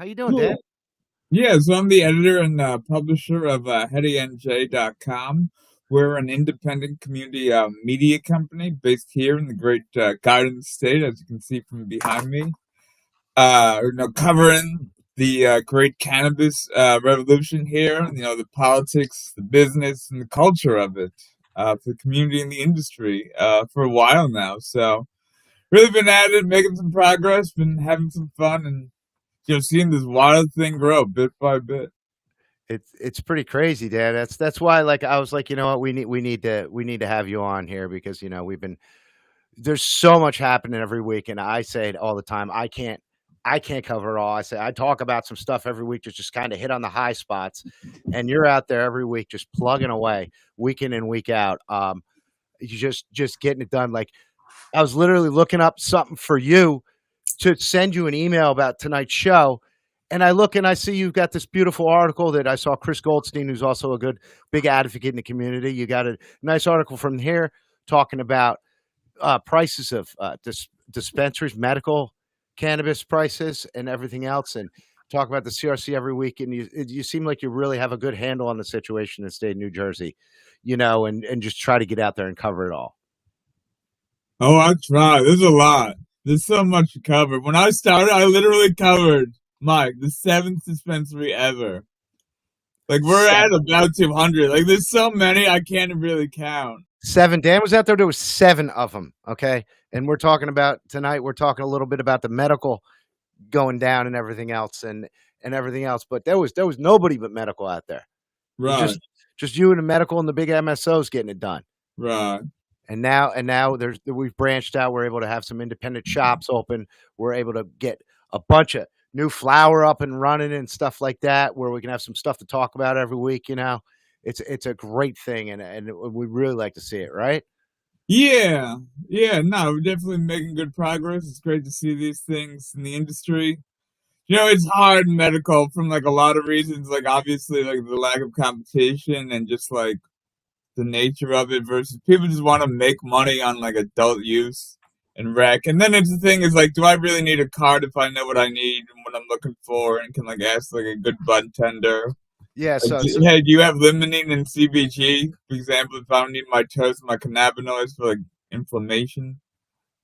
How you doing, Dan? Cool. Yeah, so I'm the editor and publisher of HeadyNJ.com. We're an independent community media company based here in the great Garden State, as you can see from behind me. Covering the great cannabis revolution here, the politics, the business, and the culture of it for the community and the industry for a while now. So, really been at it, making some progress, been having some fun, and seeing this wild thing grow bit by bit. It's pretty crazy, Dan. That's why like I was like, you know what, we need to have you on here because we've been there's so much happening every week, and I say it all the time. I can't cover it all. I say I talk about some stuff every week to just kind of hit on the high spots, and you're out there every week just plugging away, week in and week out. You just getting it done. Like I was literally looking up something for you to send you an email about tonight's show. And I look and I see you've got this beautiful article that I saw Chris Goldstein, who's also a good big advocate in the community. You got a nice article from here talking about prices of dispensaries, medical cannabis prices, and everything else, and talk about the CRC every week. And you seem like you really have a good handle on the situation in the state of New Jersey, and just try to get out there and cover it all. Oh, I try. There's a lot. There's so much to cover. When I started, I literally covered, Mike, the seventh dispensary ever. Like, we're at about 200. Like, there's so many, I can't really count. Seven. Dan was out there. There was seven of them. Okay. And we're talking about tonight, we're talking a little bit about the medical going down and everything else and everything else. But there was nobody but medical out there. Right. Just you and the medical and the big MSOs getting it done. Right. And now we've branched out. We're able to have some independent shops open. We're able to get a bunch of new flower up and running and stuff like that, where we can have some stuff to talk about every week. It's a great thing, and we really like to see it, right? Yeah. Yeah. No, we're definitely making good progress. It's great to see these things in the industry. It's hard in medical from like a lot of reasons, like obviously like the lack of competition and just like the nature of it versus people just want to make money on like adult use and rec. And then it's the thing is like, do I really need a card if I know what I need and what I'm looking for and can like ask like a good bud tender? Yeah. Like, hey, do you have limonene and CBG? For example, if I don't need my toast, my cannabinoids for like inflammation,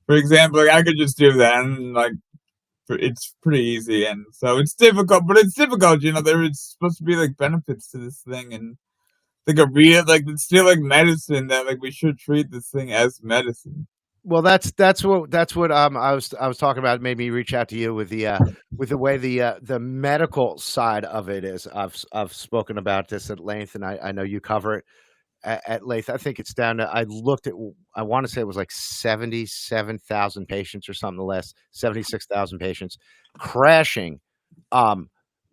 for example, like I could just do that and like it's pretty easy. And so it's difficult, but it's difficult. There is supposed to be like benefits to this thing and like a real like it's still like medicine that like we should treat this thing as medicine. Well, that's what I was talking about. It made me reach out to you with the way the medical side of it is. I've spoken about this at length, and I know you cover it at length. I think it's down to I want to say it was like 77,000 patients or something less, 76,000 patients crashing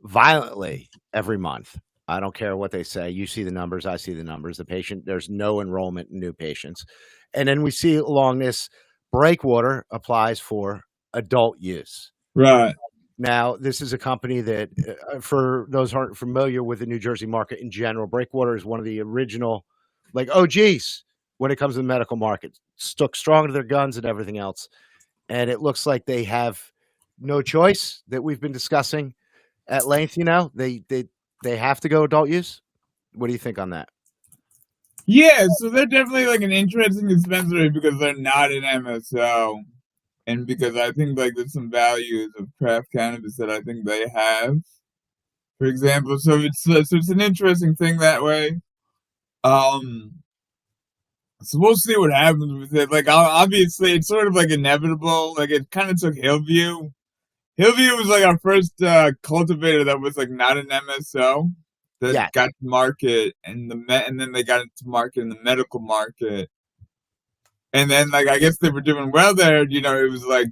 violently every month. I don't care what they say. You see the numbers. I see the numbers. There's no enrollment in new patients. And then we see along this breakwater applies for adult use. Right. Now, this is a company that, for those who aren't familiar with the New Jersey market in general, Breakwater is one of the original, like, OGs when it comes to the medical market. Stuck strong to their guns and everything else. And it looks like they have no choice that we've been discussing at length. They have to go adult use. What do you think on that? Yeah, so they're definitely like an interesting dispensary because they're not an MSO. And because I think like there's some values of craft cannabis that I think they have. For example, so it's an interesting thing that way. So we'll see what happens with it. Like obviously it's sort of like inevitable. Like it kind of took Hillview. Hillview was like our first cultivator that was like not an MSO that got to market and then they got into market in the medical market. And then like I guess they were doing well there, it was like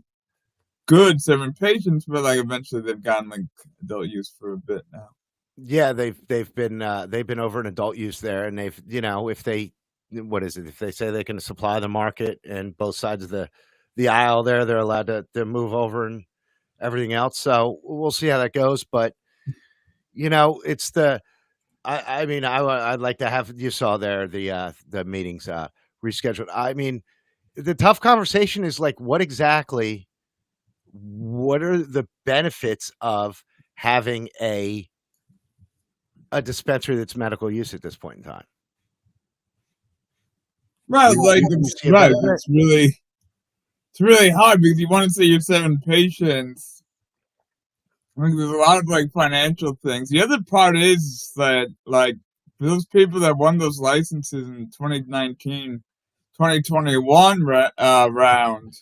good serving patients, but like eventually they've gotten like adult use for a bit now. Yeah, they've been over in adult use there, and they've if they if they say they can supply the market and both sides of the aisle there, they're allowed to move over and everything else. So we'll see how that goes. But it's I'd like to have you saw there the meetings rescheduled. I mean, the tough conversation is like what are the benefits of having a dispensary that's medical use at this point in time. Right, You like you it's see a right. benefit? It's really hard because you want to say you're 7 patients. I think there's a lot of like financial things. The other part is that like for those people that won those licenses in 2019, 2021 round,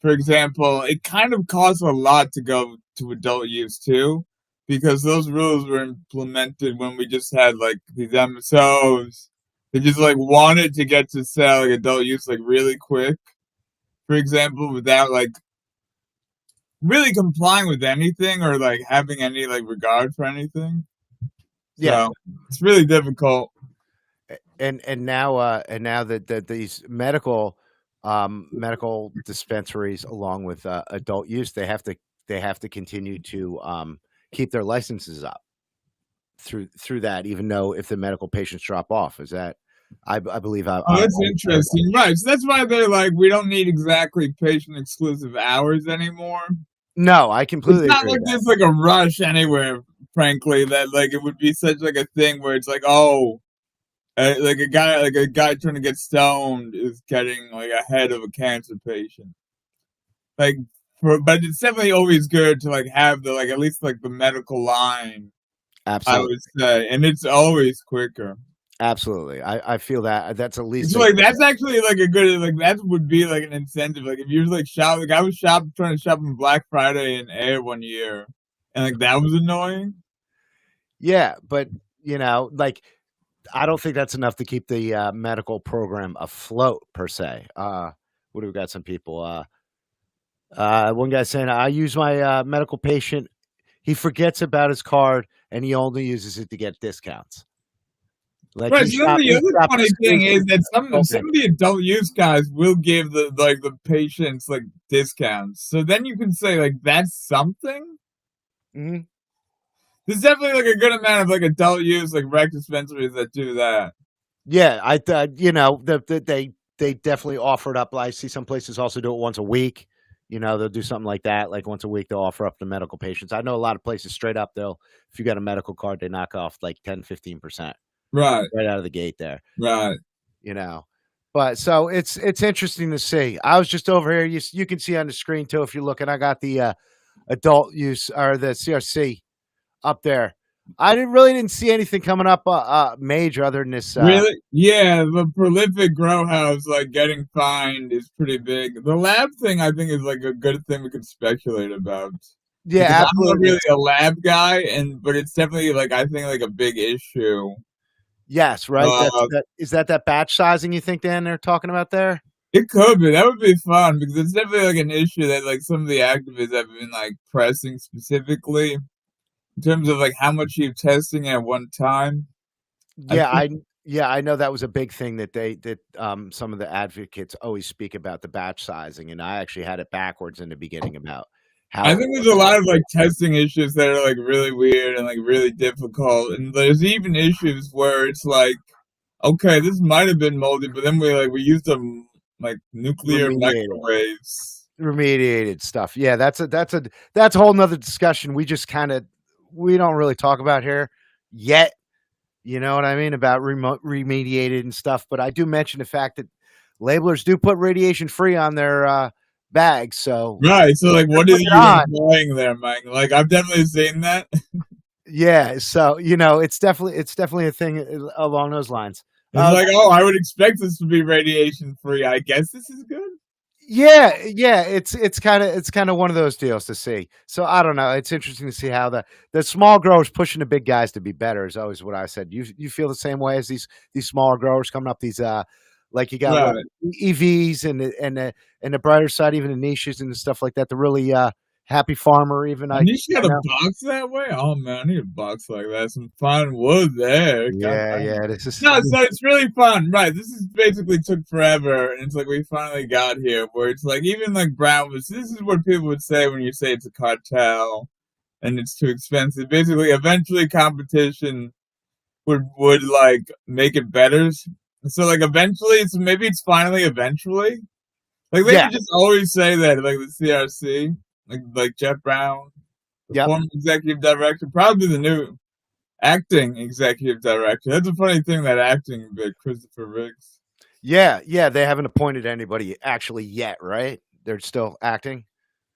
for example, it kind of costs a lot to go to adult use too, because those rules were implemented when we just had like these MSOs. They just like wanted to get to sell like adult use like really quick, for example, without like really complying with anything or like having any like regard for anything. Yeah. So it's really difficult. And now that these medical dispensaries along with adult use, they have to continue to keep their licenses up through that, even though if the medical patients drop off. Is that I believe Oh, I'm that's interesting. Right. So that's why they're like, we don't need exactly patient exclusive hours anymore. no, I It's completely not agree like with that. there's like a rush anywhere, frankly, that like it would be such like a thing where it's like, oh, like a guy trying to get stoned is getting like ahead of a cancer patient. Like, but it's definitely always good to like have the like at least like the medical line. I Absolutely, would say, and it's always quicker. absolutely. I feel that that's at least It's a like that's actually like a good like that would be like an incentive. Like if you're like shop like I was trying to shop on Black Friday in Air one year, and like that was annoying. yeah, but like I don't think that's enough to keep the medical program afloat per se. What do we got? Some people. One guy saying, "I use my medical patient. He forgets about his card and he only uses it to get discounts. Like Right. So then the he other shopped funny thing is exclusively that for some adult of the adult use guys will give the like the patients like discounts. So then you can say like that's something. Mhm. There's definitely like a good amount of like adult use like rec dispensaries that do that. Yeah, they definitely offer it up. I see some places also do it once a week. They'll do something like that, like once a week. They'll offer up to medical patients. I know a lot of places straight up. They'll if you got a medical card, they knock off like 10-15% Right. right out of the gate there. Right. You know, but so it's interesting to see. I was just over here. You can see on the screen too if you're looking. I got the adult use or the CRC up there. I didn't see anything coming up major other than this. Really? Yeah, the prolific grow house like getting fined is pretty big. The lab thing I think is like a good thing we could speculate about. Yeah, Because I'm not absolutely. really a lab guy and but it's definitely like I think like a big issue. Yes, right. Uh Is that batch sizing you think Dan they're talking about there? it could be. That would be fun because it's definitely like an issue that like some of the activists have been like pressing specifically in terms of like how much you're testing at one time. I Yeah, think I know that was a big thing that some of the advocates always speak about the batch sizing, and I actually had it backwards in the beginning about I how think there's a lot of like testing issues that are like really weird and like really difficult, and there's even issues where it's like, okay, this might have been moldy, but then we used some like nuclear remediated microwaves. remediated stuff. Yeah, that's a whole nother discussion. We don't really talk about here yet. You know what I mean about remediated and stuff. But I do mention the fact that labelers do put radiation free on their bags. So Right. So like, what are put it you on. employing there, Mike? Like, I've definitely seen that. Yeah, so it's definitely a thing along those lines. It's like, oh, I would expect this to be radiation free. I guess this is good. Yeah, it's kind of one of those deals to see. So I don't know. It's interesting to see how the small growers pushing the big guys to be better is always what I said. You feel the same way as these smaller growers coming up these like you got what Right. EVs and the brighter side, even the niches and stuff like that. The really happy farmer, even And I you should get a box that way. Oh man, I need a box like that. Some fine wood there. God yeah. damn. This is No, so it's really fun, right? This is basically took forever, and it's like we finally got here. Where it's like even like Brown was. This is what people would say when you say it's a cartel and it's too expensive. Basically, eventually competition would like make it better. So like eventually, so maybe it's finally eventually. Like they yeah. would just always say that, like the CRC, like Jeff Brown. The Yep. former executive director, probably the new acting executive director. That's a funny thing, that acting bit, Christopher Riggs. Yeah, yeah, they haven't appointed anybody actually yet, right? They're still acting.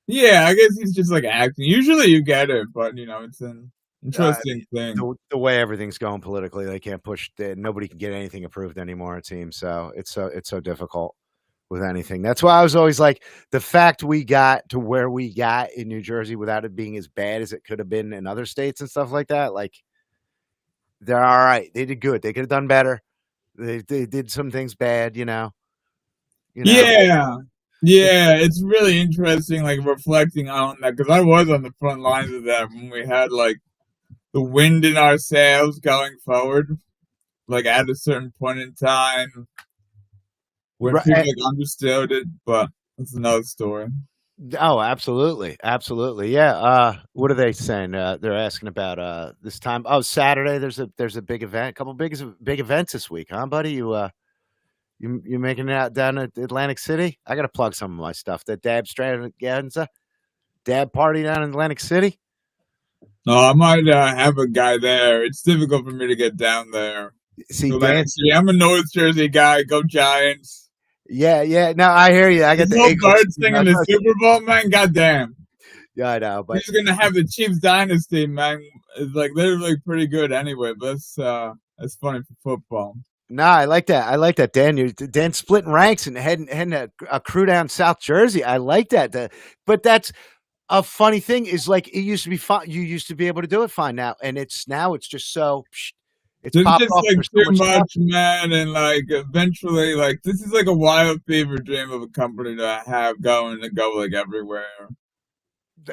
Yeah, I guess he's just like acting. Usually you get it, but it's an Uh, interesting thing. the way everything's going politically, they can't push. Nobody can get anything approved anymore. It seems so. It's so difficult with anything. That's why I was always like the fact we got to where we got in New Jersey without it being as bad as it could have been in other states and stuff like that. Like they're all right. They did good. They could have done better. They did some things bad. You know. Yeah, yeah, it's really interesting, like reflecting on that, because I was on the front lines of that when we had like the wind in our sails going forward, like at a certain point in time when people Right. like understood it, but that's another story. Oh, absolutely, absolutely. Yeah. What are they saying? They're asking about this time. Oh, Saturday. There's a big event. A couple big events this week, huh, buddy? You making it out down at Atlantic City? I got to plug some of my stuff. The Dab Strataganza Dab party down in Atlantic City. No, I might have a guy there. It's difficult for me to get down there See, to Atlantic Dan. City. I'm a North Jersey guy. Go Giants! Yeah, yeah. No, I hear you. I got There's the no Eagles. birds singing the Super Bowl, man. Goddamn! Yeah, I know, but He's gonna have the Chiefs dynasty, man. It's like they're like pretty good anyway, but that's funny for football. nah, I like that. I like that, Dan. Dan splitting ranks and heading a crew down South Jersey. I like that. But that's a funny thing is like it used to be fun. You used to be able to do it fine now it's just so it's There's popped just off. like There's so too much stuff. much, man, and like eventually, like this is like a wild fever dream of a company to have going and go like everywhere,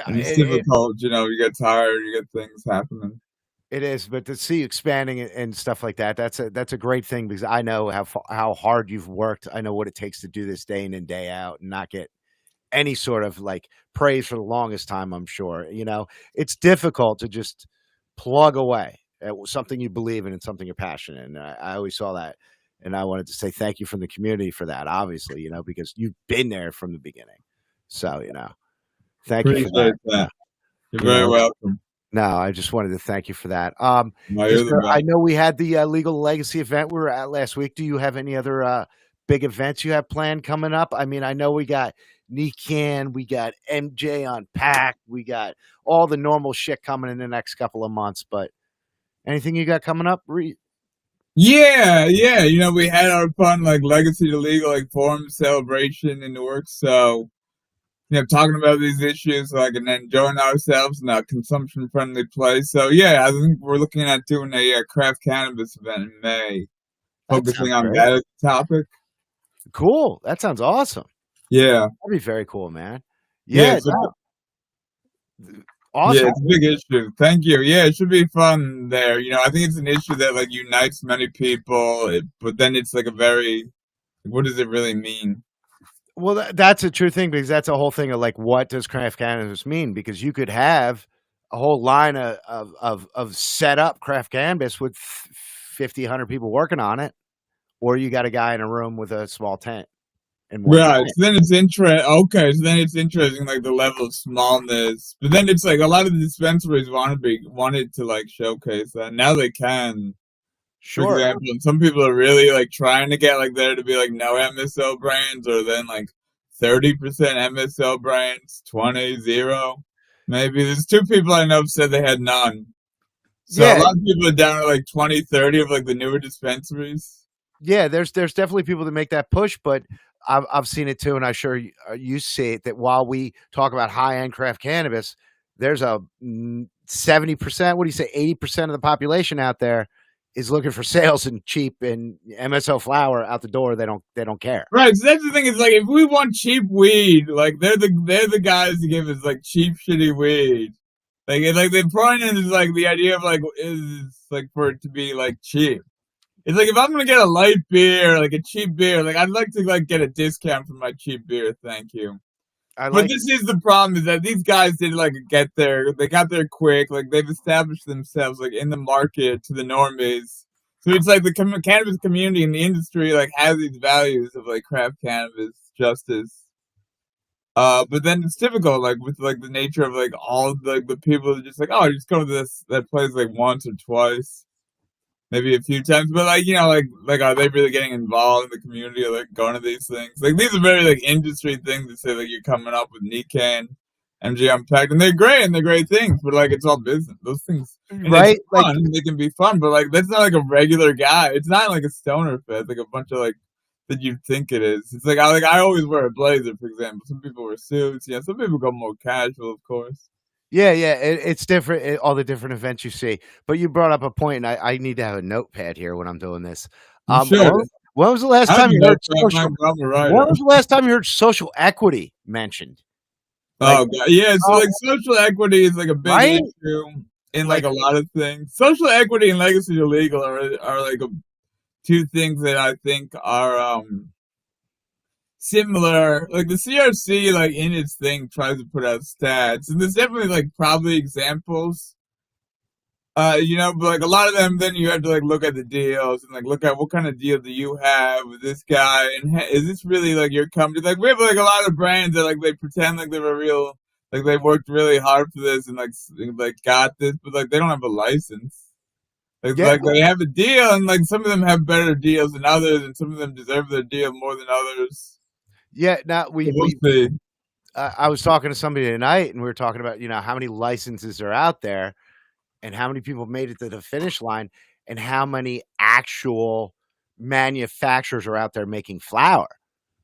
and it's It, difficult. You get tired, you get things happening. it is, but to see expanding and stuff like that, that's a great thing because I know how hard you've worked. I know what it takes to do this day in and day out and not get any sort of like praise for the longest time. I'm sure it's difficult to just plug away at something you believe in and something you're passionate in. And I always saw that, and I wanted to say thank you from the community for that. Obviously, because you've been there from the beginning. So thank you for that. Appreciate that. You're You very know, welcome. no, I just wanted to thank you for that. No, Is you're the there? I best. know we had the Legal Legacy event we were at last week. Do you have any other big events you have planned coming up? I mean, I know we got Nikan, we got MJ on Pack, we got all the normal shit coming in the next couple of months. But anything you got coming up? Yeah, yeah. We had our fun like Legacy to Legal like forum celebration in Newark, so talking about these issues, like, and enjoying ourselves in a consumption-friendly place. So, yeah, I think we're looking at doing a craft cannabis event in May, That sounds focusing on great. that as a topic. Cool. That sounds awesome. Yeah, That'd be very cool, man. yeah, Yeah, so, no, yeah, awesome. it's a big issue. Thank you. Yeah, it should be fun there. I think it's an issue that like unites many people, but then it's like a very, what does it really mean? Well, that's a true thing because that's a whole thing of like, what does craft cannabis mean? Because you could have a whole line of set up craft cannabis with 50, 100 people working on it, or you got a guy in a room with a small tent and one Right. client. So then it's interesting. Okay. So then it's interesting, like the level of smallness. But then it's like a lot of the dispensaries wanted to like showcase that. Now they can, for Sure. example, and some people are really like trying to get like there to be like no MSO brands, or then like 30% MSO brands, 20 0. Maybe there's two people I know said they had none. So a Yeah, lot of people are down to like 20, 30 of like the newer dispensaries. yeah. There's definitely people that make that push, but I've seen it too, and I'm sure you see it. That while we talk about high end craft cannabis, there's a 70%. What do you say? 80% of the population out there is looking for sales and cheap and MSO flower out the door. They don't care. Right, so that's the thing. Is like if we want cheap weed, like they're the guys to give us like cheap shitty weed. Like the point is like the idea of like is like for it to be like cheap. It's like if I'm gonna get a light beer, like a cheap beer, like I'd like to like get a discount for my cheap beer. Thank you. I But like. this is the problem: is that these guys didn't like get there. They got there quick. Like they've established themselves like in the market to the normies. So it's like the cannabis community and the industry like has these values of like craft cannabis, justice, But then it's typical, like with like the nature of like all like the people are just like, oh, I just go to that place like once or twice, maybe a few times. But like like are they really getting involved in the community or like going to these things? Like these are very like industry things to say like you're coming up with Nikkei and MG Unpacked, and they're great and they're great things, but like it's all business. Those things and it's right? Like, fun. They can be fun, but like that's not like a regular guy. It's not like a stoner fest, like a bunch of like that you think it is. It's like I always wear a blazer, for example. Some people wear suits. Yeah, some people go more casual, of course. yeah, yeah, it's different, all the different events you see. But you brought up a point, and I need to have a notepad here when I'm doing this. You should. When was the last I have time a you heard notepad, social? I'm a When writer. was the last time you heard social equity mentioned? Like, Oh god, yeah. So oh, like social equity is like a big right? issue in like Like, a lot of things. Social equity and legacy illegal are like two things that I think are similar. Like the CRC, like in its thing, tries to put out stats, and there's definitely like probably examples. But like a lot of them, then you have to like look at the deals and like look at what kind of deal do you have with this guy, and is this really like your company? Like we have like a lot of brands that like they pretend like they're a real, like they worked really hard for this and like got this, but like they don't have a license. yeah, Like they have a deal, and like some of them have better deals than others, and some of them deserve their deal more than others. yeah. Now So we'll see. I was talking to somebody tonight, and we were talking about how many licenses are out there, and how many people made it to the finish line, and how many actual manufacturers are out there making flour.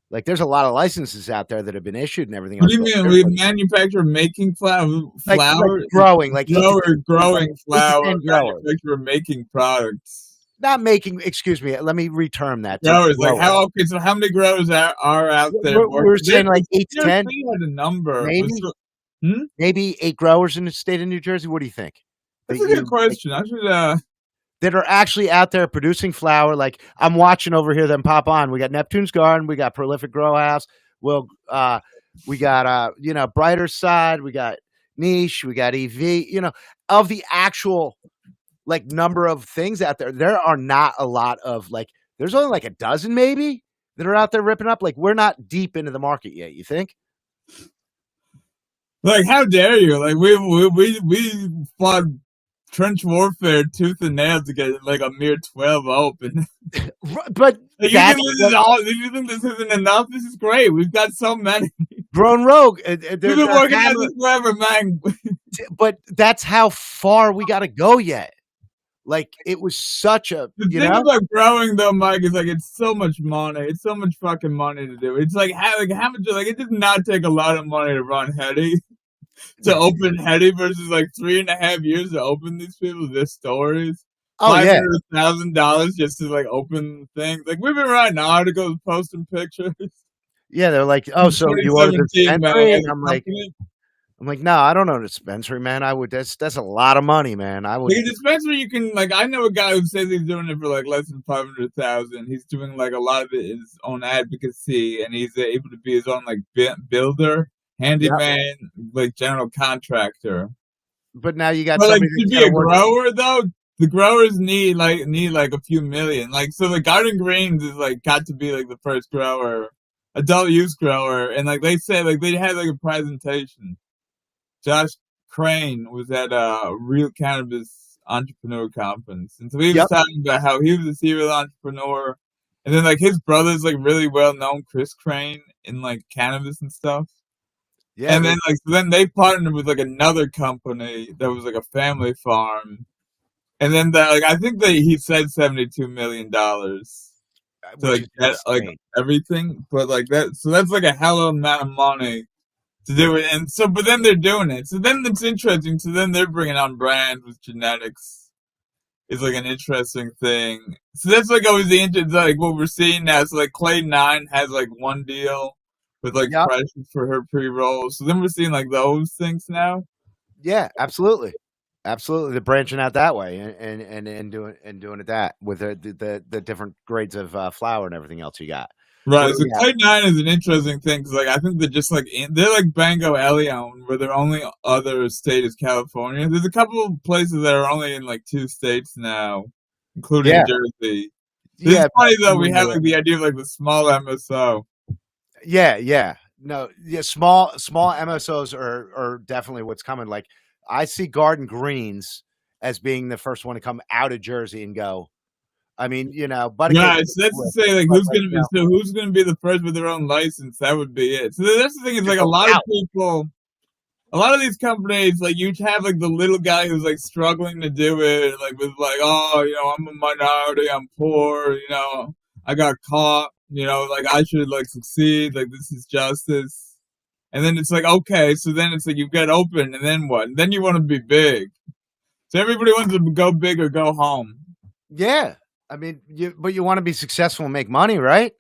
Like, there's a lot of licenses out there that have been issued and everything What else, do you but mean? there's We manufacture making flour, like flour, growing, like 8 to 10 growing 8 to flour, 10 growers. manufacturer making products. Not making excuse me, let me reterm that to Growers, like growers. how? Okay, so how many growers are out there We're working? saying like 8 to The 10, CRC had a number. maybe? Hmm? Maybe 8 growers in the state of New Jersey? What do you think? That's That a good you like question. I should. that are actually out there producing flour, like, I'm watching over here them pop on. We got Neptune's Garden, we got Prolific Grow House, we got, Brighter Side, we got Niche, we got EV, of the actual, like, number of things out there, there are not a lot of, like there's only, like, a dozen maybe that are out there ripping up, like, we're not deep into the market yet, you think? Like, how dare you? Like, we fought trench warfare tooth and nail to get like a mere 12 open. But Like, that's what you think this isn't enough? This is great. We've got so many. Grown Rogue, We've they're been working at hammering, this forever, man. but that's how far we gotta go yet. Like, it was such a The thing about growing though, Mike, is like it's so much money. It's so much fucking money to do. It's like how much like it does not take a lot of money to run Heady to open Heady versus like 3.5 years to open these people their stories. Oh, yeah. $500,000 just to like open things. Like we've been writing articles, posting pictures. Yeah, they're like, "Oh, so you own a 2017, man, dispensary?" as And a company. I'm like, "No, I don't own a dispensary, man. I would that's a lot of money, man. I Like would." a dispensary, you can like. I know a guy who says he's doing it for like less than 500,000. He's doing like a lot of it his own advocacy, and he's able to be his own like builder, Yeah, handyman, like general contractor. but now you got But like somebody to that's be gotta a work. grower though, the growers need like a few million. Like so, the Garden Greens is like got to be like the first grower, adult use grower, and like they said, like they had like a presentation. Josh Crane was at a Real Cannabis Entrepreneur Conference, and so he was Yep. talking about how he was a serial entrepreneur, and then like his brother's like really well known, Chris Crane, in like cannabis and stuff. Yeah, And they then like so then they partnered with like another company that was like a family farm, and then like I think he said $72 million to which like is get like insane. everything, but like that so that's like a hell of amount of money to do it. And so, but then they're doing it. So then it's interesting. So then they're bringing on brands with genetics. Is like an interesting thing. So that's like always the like what we're seeing now. So like Clay 9 has like one deal with like Yep. fresh for her pre rolls. So then we're seeing like those things now. Yeah, absolutely. Absolutely. They're branching out that way and doing it that with the different grades of, flour and everything else you got. What Right. do So we have? Clay 9 is an interesting thing because like I think they're just like they're like Bango Elion, where their only other state is California. There's a couple of places that are only in like 2 states now, including Yeah. Jersey. This is Yeah. funny though. We have Remember like that. the idea of like the small MSO. Yeah, yeah. no, yeah, small MSOs are definitely what's coming. Like I see Garden Greens as being the first one to come out of Jersey and go. I mean, but it gets Right, so that's to say, like, who's gonna be the first with their own license? That would be it. So that's the thing is, like, no doubt. a lot of these companies, like, you have like the little guy who's like struggling to do it, like with like, oh, I'm a minority, I'm poor, I got caught, like I should like succeed, like this is justice. And then it's like, okay, so then it's like you get open, and then what? And then you want to be big. So everybody wants to go big or go home. Yeah, I mean, but you want to be successful and make money, right?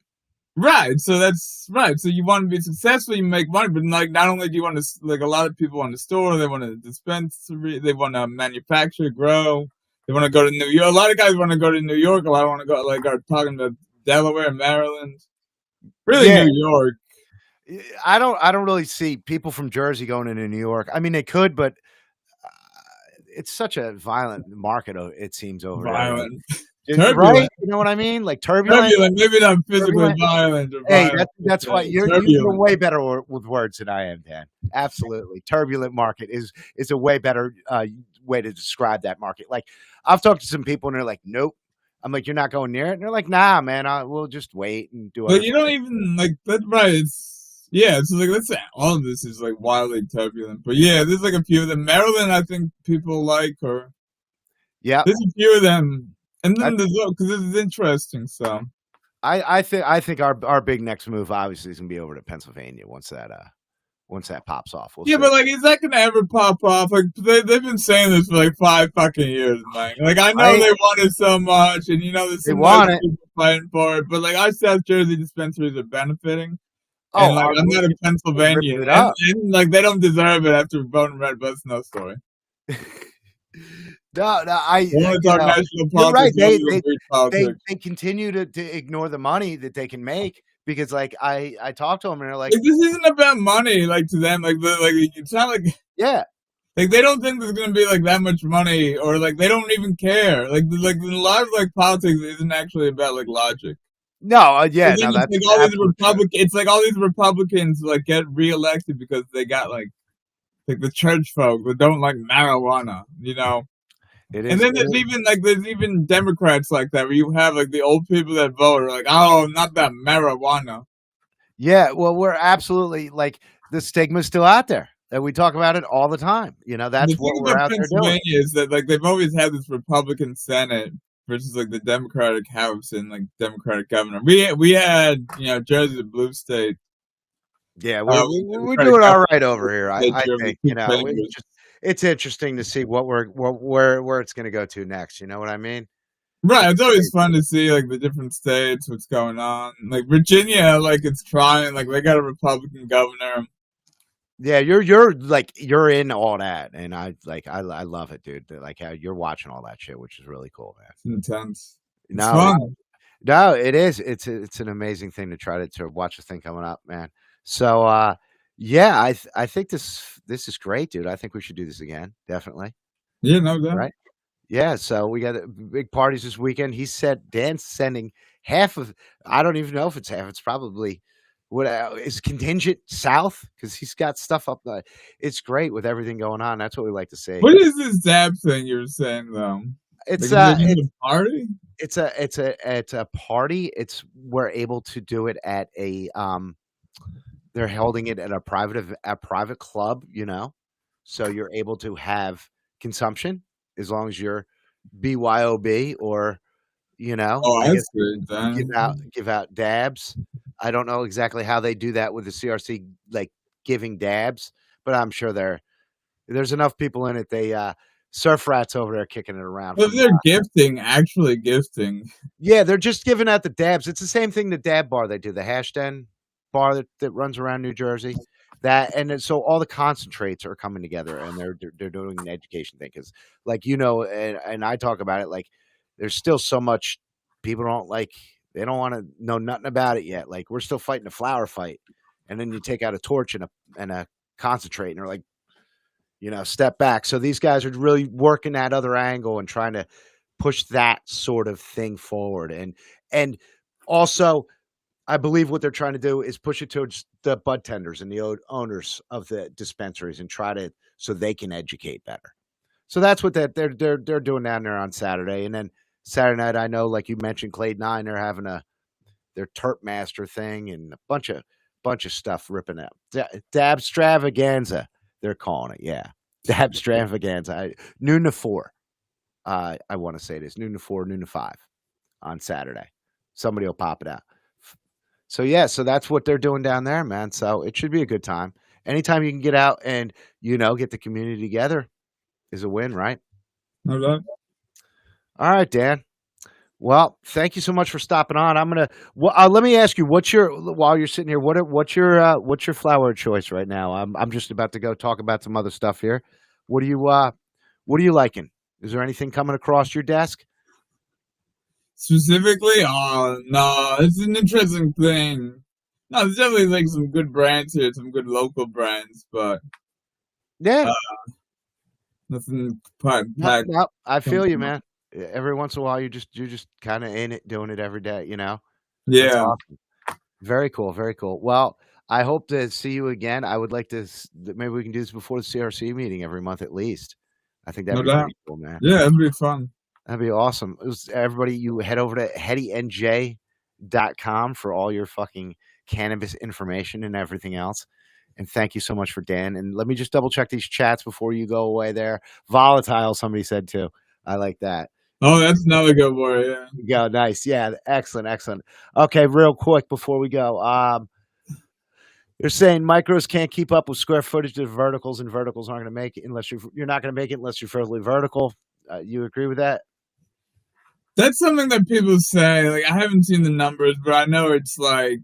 Right. So that's right. So you want to be successful, you make money, but like not only do you want to like a lot of people want to store, they want to dispensary, they want to manufacture, grow, they want to go to New York. A lot of guys want to go to New York. A lot want to go like are talking about Delaware, Maryland, really Yeah, New York. I don't really see people from Jersey going into New York. I mean, they could, but it's such a violent market. It seems over there. Violent, Right? turbulent, You know what I mean? Like turbulent. turbulent. Maybe not physically Turbulent. violent or Hey, violent. that's why you're Turbulent. way better with words than I am, Dan. Absolutely, turbulent market is a way better way to describe that market. Like I've talked to some people and they're like, "Nope." I'm like, "You're not going near it," and they're like, "Nah, man. We'll just wait and do But other you don't things." even like that, right? It's like let's say all of this is like wildly turbulent. But yeah, there's like a few of them. Maryland, I think people like, or Yeah, there's a few of them, and I then there's because this is interesting. So I think our big next move obviously is gonna be over to Pennsylvania once that pops off. We'll yeah, see. but like, is that gonna ever pop off? Like they've been saying this for like 5 fucking years, man. Like I know I they want it so much, and there's They some nice want it. people fighting for it. But like our South Jersey dispensaries are benefiting. And Oh, like I'm not a we're ripping Pennsylvanian, it and, up. and like they don't deserve it after voting red, but it's no story. No, I want to talk national you're right. politics, maybe we'll read politics. They continue to ignore the money that they can make because, like, I talk to them and they're like, Like this isn't about money, like to them, like it's not yeah, like they don't think there's gonna be like that much money, or like they don't even care. Like a lot of like politics isn't actually about like logic. no, So yeah, then no, it's that's like all these absolutely true. It's like all these Republicans like get reelected because they got like the church folk that don't like marijuana. It And is. then there's even Democrats like that where you have like the old people that vote are like, oh, not that marijuana. Yeah, well, we're absolutely like the stigma's still out there, and we talk about it all the time. The That's thing what we're about out there doing. Pennsylvania is that like they've always had this Republican Senate versus like the Democratic House and like Democratic governor. We had Jersey's a blue state. Yeah, we're Democratic doing all governor right over here. I legislature with think two chambers. it's interesting to see where it's going to go to next. You know what I mean? Right, It's it's always crazy. fun to see like the different states, what's going on. Like Virginia, like it's trying, like they got a Republican governor. Yeah, you're in all that, and I love it, dude. Like how you're watching all that shit, which is really cool, man. It's intense. It's No, fun. no, it is. It's an amazing thing to try to watch the thing coming up, man. So, yeah, I think this is great, dude. I think we should do this again, definitely. Yeah, no doubt. Right? Yeah. So we got big parties this weekend. He said Dan's sending half of. I don't even know if it's half. It's probably what is contingent south because he's got stuff up. It's great with everything going on. That's what we like to see. What is this dab thing you were saying though? It's Like, is it just a party? it's a party. We're able to do it at they're holding it at a private club, so you're able to have consumption as long as you're BYOB or Oh, I guess that's good give then. out dabs. I don't know exactly how they do that with the CRC, like giving dabs, but I'm sure there's enough people in it. They surf rats over there kicking it around But from they're gifting, actually gifting. yeah, they're just giving out the dabs. It's the same thing the dab bar they do, the hash den bar that runs around New Jersey. So all the concentrates are coming together and they're doing an education thing because like and I talk about it like there's still so much people don't like they don't want to know nothing about it yet. Like we're still fighting a flower fight, and then you take out a torch and a concentrate, and they're like step back. So these guys are really working that other angle and trying to push that sort of thing forward, and also I believe what they're trying to do is push it towards the bud tenders and the owners of the dispensaries and try to so they can educate better. So that's what they're doing down there on Saturday, and then Saturday night, I know, like you mentioned, Clade 9, they're having their Terp Master thing and a bunch of stuff ripping out. Dab Stravaganza, they're calling it, yeah. Dab Stravaganza, noon to 4. I want to say this noon to 4, noon to 5 on Saturday. Somebody will pop it out. So yeah, so that's what they're doing down there, man. So it should be a good time. Anytime you can get out and get the community together is a win, right? No doubt. All right, Dan. Well, thank you so much for stopping on. I'm gonna. Well, let me ask you, while you're sitting here, what's your flower of choice right now? I'm just about to go talk about some other stuff here. What are you liking? Is there anything coming across your desk? Specifically, oh no, it's an interesting thing. No, there's definitely like some good brands here, some good local brands, but Yeah, nothing no, I feel you, man. Every once in a while, you're just kind of in it, doing it every day. That's Yeah, awesome. Very cool, very cool. Well, I hope to see you again. I would like to maybe we can do this before the CRC meeting every month at least. I think that'd no be doubt. pretty cool, man. Yeah, it'd be fun. That'd be awesome. Everybody, you head over to HeadyNJ.com for all your fucking cannabis information and everything else. And thank you so much for Dan. And let me just double check these chats before you go away there. Volatile, somebody said too. I like that. Oh, that's another good word. Yeah. Go, nice. Yeah, excellent, excellent. Okay, real quick before we go. They're saying micros can't keep up with square footage of verticals, and verticals aren't going to make it unless you're not going to make it unless you're fairly vertical. You agree with that? That's something that people say. Like, I haven't seen the numbers, but I know it's like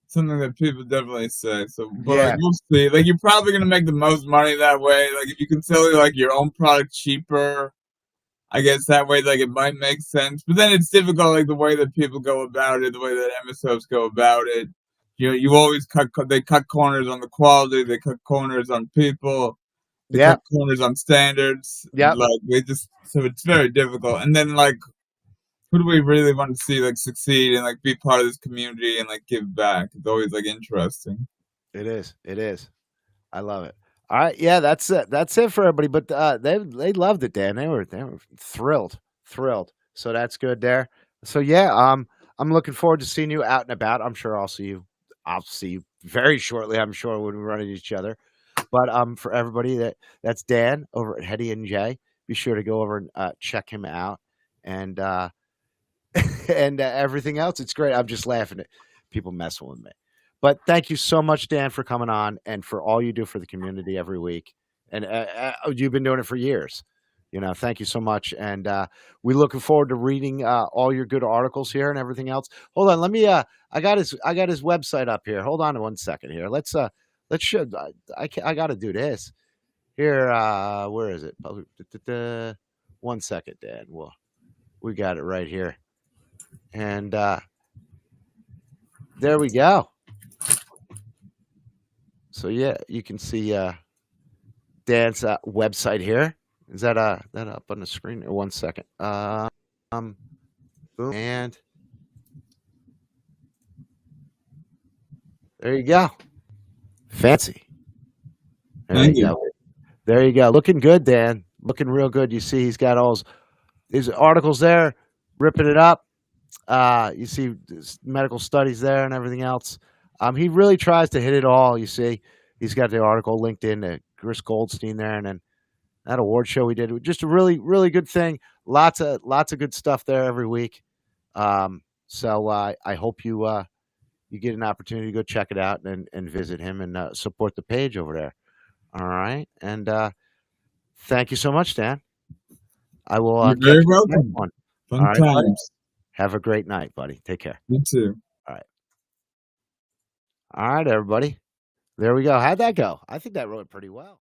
something that people definitely say. So, but Yeah. like, we'll see. Like, you're probably gonna make the most money that way. Like, if you can sell like your own product cheaper, I guess that way, like, it might make sense. But then it's difficult, like the way that people go about it, the way that MSOs go about it. You always they cut corners on the quality, they cut corners on people, they cut corners on standards. Yeah. Like so it's very difficult. And then like, who do we really want to see like succeed and like be part of this community and like give back? It's always like interesting. It is. It is. I love it. All right, yeah, that's it. That's it for everybody. But they loved it, Dan. They were thrilled, thrilled. So that's good there. So yeah, I'm looking forward to seeing you out and about. I'm sure I'll see you. I'll see you very shortly. I'm sure when we run into each other. But for everybody that's Dan over at HeadyNJ. Be sure to go over and check him out and and everything else. It's great. I'm just laughing at people messing with me. But thank you so much, Dan, for coming on and for all you do for the community every week. And you've been doing it for years. Thank you so much. And we're looking forward to reading all your good articles here and everything else. Hold on, let me. I got his website up here. Hold on 1 second here. Let's show. I got to do this here. Where is it? 1 second, Dan. Well, we got it right here. And there we go. So yeah, you can see Dan's website here. Is that up on the screen? 1 second. Boom, and there you go. Fancy. Thank you. There you go. Looking good, Dan. Looking real good. You see, he's got all his articles there, ripping it up. You see medical studies there and everything else. He really tries to hit it all. You see, he's got the article linked in to Chris Goldstein there, and then that award show we did, just a really, really good thing. Lots of good stuff there every week. So I hope you get an opportunity to go check it out and visit him and support the page over there. All right, and thank you so much, Dan. I will. You're very welcome. Fun all right, times. buddy. Have a great night, buddy. Take care. You too. All right, everybody. There we go. How'd that go? I think that went pretty well.